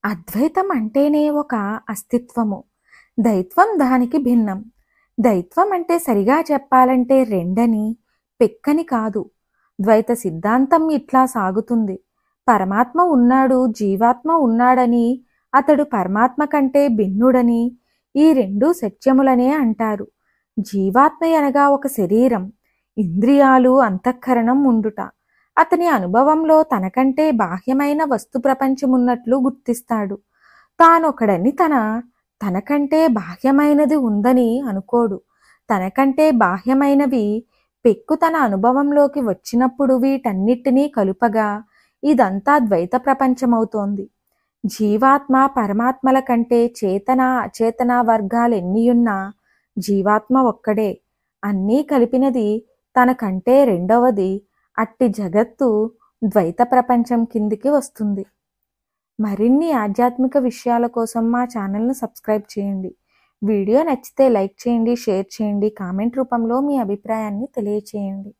అద్వైతం అంటేనే ఒక అస్తిత్వము. దైత్వం దానికి భిన్నం. దైత్వం అంటే సరిగా చెప్పాలంటే రెండని, పెక్కని కాదు. ద్వైత సిద్ధాంతం ఇట్లా సాగుతుంది. పరమాత్మ ఉన్నాడు, జీవాత్మ ఉన్నాడని, అతడు పరమాత్మ కంటే భిన్నుడని, ఈ రెండు సత్యములనే అంటారు. జీవాత్మ అనగా ఒక శరీరం, ఇంద్రియాలు, అంతఃకరణం ఉండుట. అతని అనుభవంలో తనకంటే బాహ్యమైన వస్తు ప్రపంచమున్నట్లు గుర్తిస్తాడు. తానొకడని తనకంటే బాహ్యమైనది ఉందని అనుకోడు. తనకంటే బాహ్యమైనవి పెక్కు తన అనుభవంలోకి వచ్చినప్పుడు వీటన్నిటినీ కలుపగా ఇదంతా ద్వైత ప్రపంచమవుతోంది. జీవాత్మ పరమాత్మల కంటే చేతన అచేతన వర్గాలెన్నియున్నా జీవాత్మ ఒక్కడే. అన్నీ కలిపినది తనకంటే రెండవది. అట్టి జగత్తు ద్వైత ప్రపంచం కిందికి వస్తుంది. మరిన్ని ఆధ్యాత్మిక విషయాల కోసం మా ఛానల్ను సబ్స్క్రైబ్ చేయండి. వీడియో నచ్చితే లైక్ చేయండి, షేర్ చేయండి, కామెంట్ రూపంలో మీ అభిప్రాయాన్ని తెలియచేయండి.